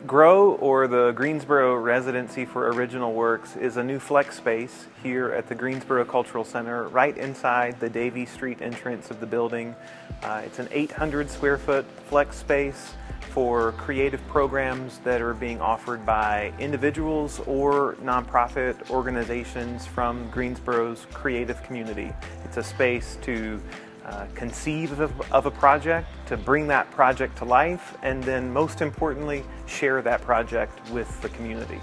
GROW, or the Greensboro Residency for Original Works, is a new flex space here at the Greensboro Cultural Center, right inside the Davie Street entrance of the building. It's an 800 square foot flex space for creative programs that are being offered by individuals or nonprofit organizations from Greensboro's creative community. It's a space to conceive of a project, to bring that project to life, and then most importantly, share that project with the community.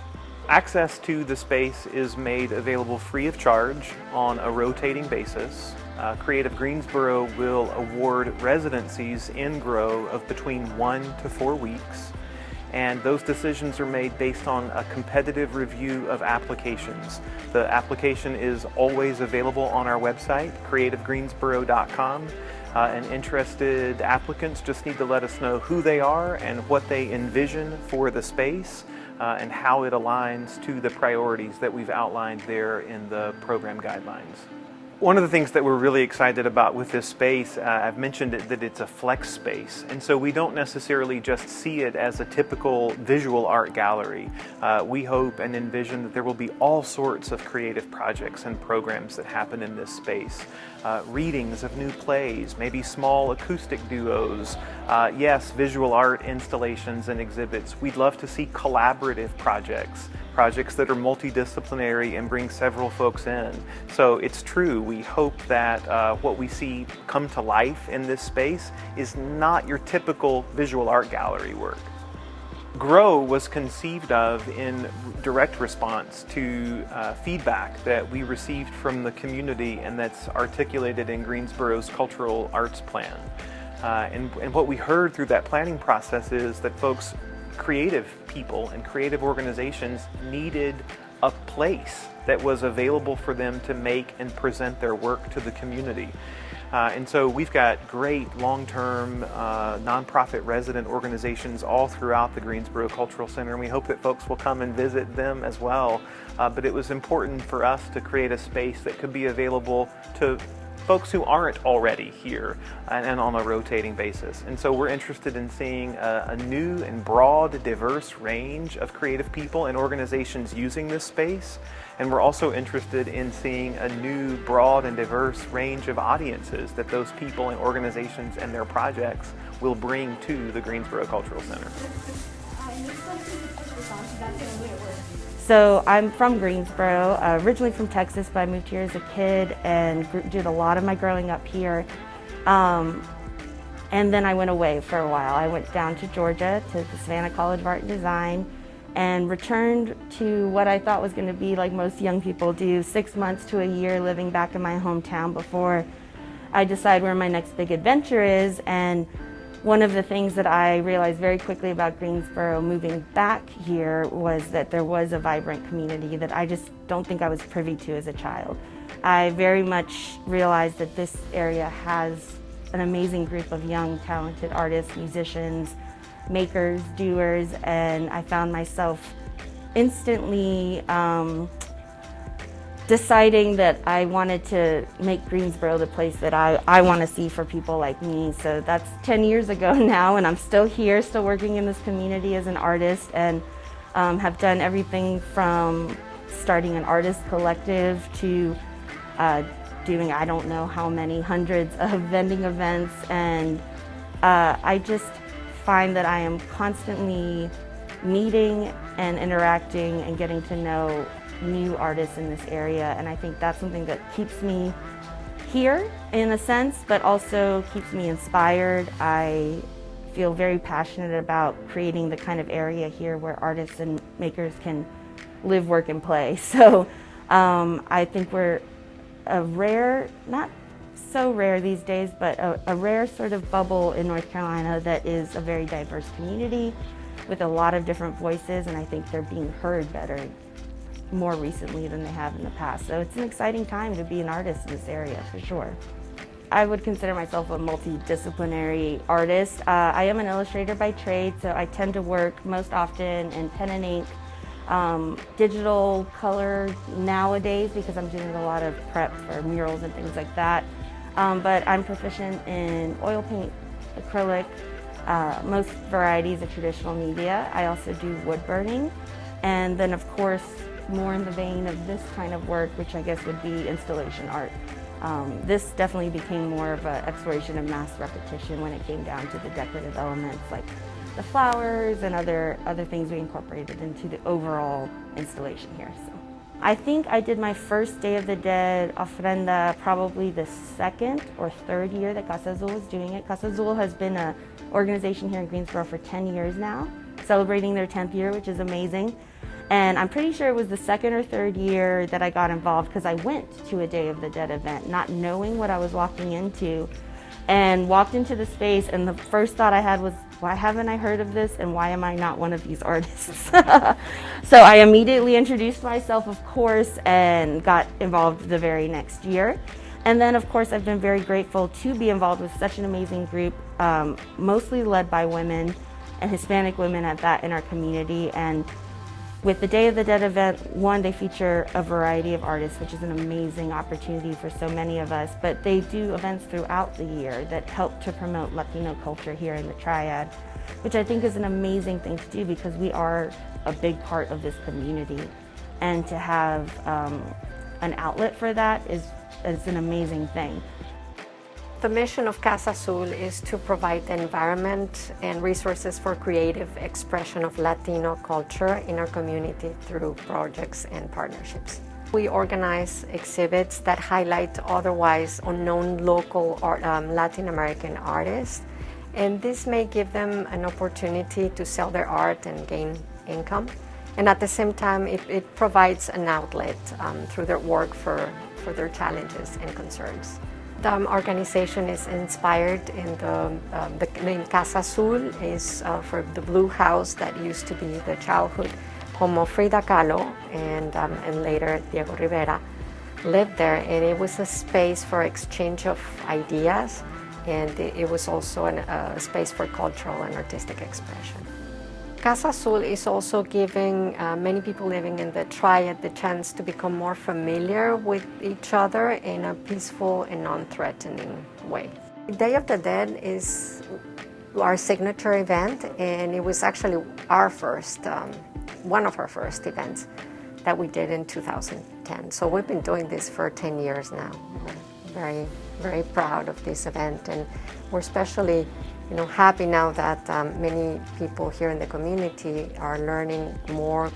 Access to the space is made available free of charge on a rotating basis. Creative Greensboro will award residencies in GROW of between 1 to 4 weeks, and those decisions are made based on a competitive review of applications. The application is always available on our website, creativegreensboro.com, and interested applicants just need to let us know who they are and what they envision for the space and how it aligns to the priorities that we've outlined there in the program guidelines. One of the things that we're really excited about with this space, I've mentioned that it's a flex space, and so we don't necessarily just see it as a typical visual art gallery. We hope and envision that there will be all sorts of creative projects and programs that happen in this space. Readings of new plays, maybe small acoustic duos, yes, visual art installations and exhibits. We'd love to see collaborative projects that are multidisciplinary and bring several folks in. So it's true, we hope that what we see come to life in this space is not your typical visual art gallery work. GROW was conceived of in direct response to feedback that we received from the community, and that's articulated in Greensboro's Cultural Arts Plan. And what we heard through that planning process is that folks, creative people and creative organizations, needed a place that was available for them to make and present their work to the community. And so we've got great long-term nonprofit resident organizations all throughout the Greensboro Cultural Center, and we hope that folks will come and visit them as well. But it was important for us to create a space that could be available to folks who aren't already here and on a rotating basis. And so we're interested in seeing a new and broad, diverse range of creative people and organizations using this space. And we're also interested in seeing a new, broad, and diverse range of audiences that those people and organizations and their projects will bring to the Greensboro Cultural Center. So I'm from Greensboro, originally from Texas, but I moved here as a kid and did a lot of my growing up here. And then I went away for a while. I went down to Georgia to the Savannah College of Art and Design and returned to what I thought was going to be like most young people do, 6 months to a year living back in my hometown before I decide where my next big adventure is. And one of the things that I realized very quickly about Greensboro moving back here was that there was a vibrant community that I just don't think I was privy to as a child. I very much realized that this area has an amazing group of young, talented artists, musicians, makers, doers, and I found myself instantly deciding that I wanted to make Greensboro the place that I want to see for people like me. So that's 10 years ago now, and I'm still here, still working in this community as an artist, and have done everything from starting an artist collective to doing I don't know how many hundreds of vending events, and I just find that I am constantly meeting and interacting and getting to know new artists in this area, and I think that's something that keeps me here in a sense, but also keeps me inspired. I feel very passionate about creating the kind of area here where artists and makers can live, work, and play. So I think we're a rare, not so rare these days, but a rare sort of bubble in North Carolina that is a very diverse community with a lot of different voices, and I think they're being heard better more recently than they have in the past. So it's an exciting time to be an artist in this area, for sure. I would consider myself a multidisciplinary artist. I am an illustrator by trade, so I tend to work most often in pen and ink, digital color nowadays because I'm doing a lot of prep for murals and things like that. But I'm proficient in oil paint, acrylic, most varieties of traditional media. I also do wood burning, and then of course more in the vein of this kind of work, which I guess would be installation art. This definitely became more of an exploration of mass repetition when it came down to the decorative elements like the flowers and other things we incorporated into the overall installation here. So I think I did my first Day of the Dead ofrenda probably the second or third year that Casa Azul was doing it. Casa Azul has been an organization here in Greensboro for 10 years now, celebrating their 10th year, which is amazing. And I'm pretty sure it was the second or third year that I got involved because I went to a Day of the Dead event, not knowing what I was walking into, and walked into the space, and the first thought I had was, why haven't I heard of this, and why am I not one of these artists? So I immediately introduced myself, of course, and got involved the very next year. And then, of course, I've been very grateful to be involved with such an amazing group, mostly led by women and Hispanic women at that in our community. And with the Day of the Dead event, one, they feature a variety of artists, which is an amazing opportunity for so many of us, but they do events throughout the year that help to promote Latino culture here in the Triad, which I think is an amazing thing to do because we are a big part of this community. And to have an outlet for that is an amazing thing. The mission of Casa Azul is to provide the environment and resources for creative expression of Latino culture in our community through projects and partnerships. We organize exhibits that highlight otherwise unknown local Latin American artists, and this may give them an opportunity to sell their art and gain income. And at the same time, it provides an outlet through their work for their challenges and concerns. The organization is inspired in the name Casa Azul is for the blue house that used to be the childhood home of Frida Kahlo, and later Diego Rivera lived there, and it was a space for exchange of ideas, and it was also a space for cultural and artistic expression. Casa Azul is also giving many people living in the Triad the chance to become more familiar with each other in a peaceful and non-threatening way. Day of the Dead is our signature event, and it was actually our first, one of our first events that we did in 2010. So we've been doing this for 10 years now. We're very, very proud of this event, and we're especially happy now that many people here in the community are learning more,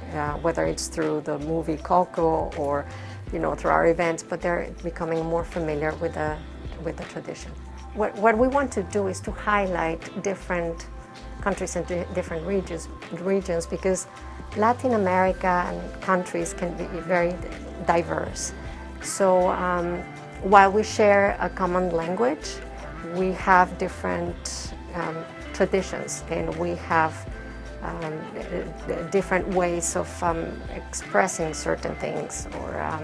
whether it's through the movie Coco or through our events, but they're becoming more familiar with the tradition. What we want to do is to highlight different countries and different regions because Latin America and countries can be very diverse. So while we share a common language, we have different traditions, and we have different ways of expressing certain things, or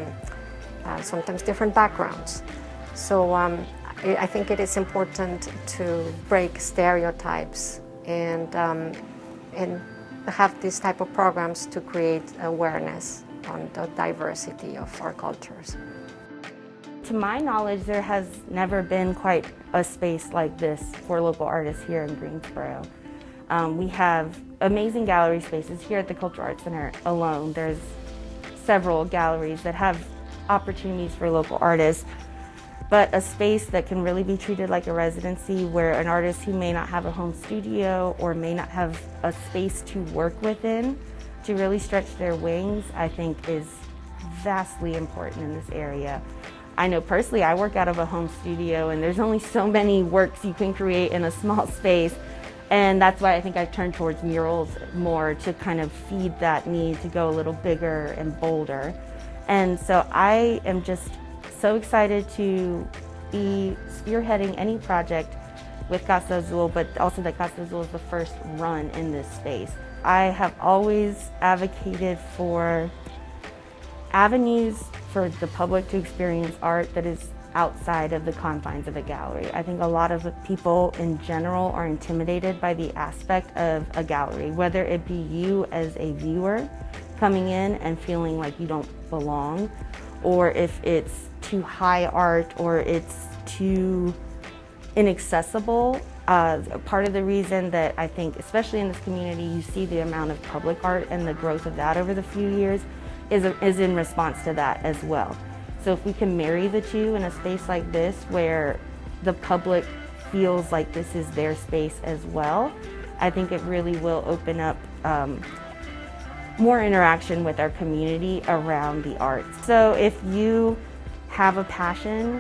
sometimes different backgrounds. So I think it is important to break stereotypes and have these type of programs to create awareness on the diversity of our cultures. To my knowledge, there has never been quite a space like this for local artists here in Greensboro. We have amazing gallery spaces here at the Cultural Arts Center alone. There's several galleries that have opportunities for local artists, but a space that can really be treated like a residency where an artist who may not have a home studio or may not have a space to work within to really stretch their wings, I think is vastly important in this area. I know personally I work out of a home studio, and there's only so many works you can create in a small space, and that's why I think I've turned towards murals more to kind of feed that need to go a little bigger and bolder. And so I am just so excited to be spearheading any project with Casa Azul, but also that Casa Azul is the first run in this space. I have always advocated for avenues for the public to experience art that is outside of the confines of a gallery. I think a lot of people in general are intimidated by the aspect of a gallery, whether it be you as a viewer coming in and feeling like you don't belong, or if it's too high art or it's too inaccessible. Part of the reason that I think, especially in this community, you see the amount of public art and the growth of that over the few years is in response to that as well. So if we can marry the two in a space like this where the public feels like this is their space as well, I think it really will open up more interaction with our community around the arts. So if you have a passion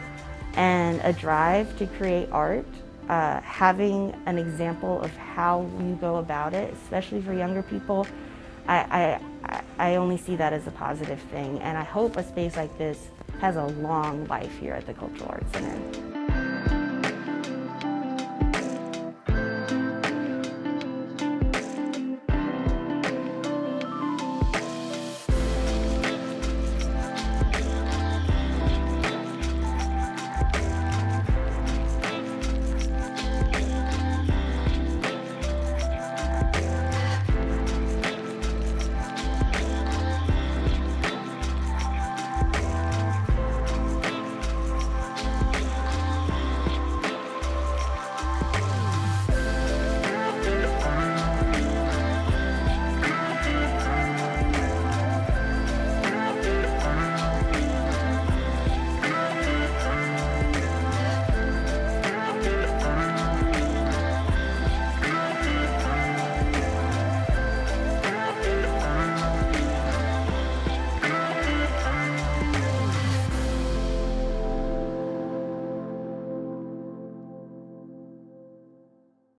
and a drive to create art, having an example of how you go about it, especially for younger people, I only see that as a positive thing, and I hope a space like this has a long life here at the Cultural Arts Center.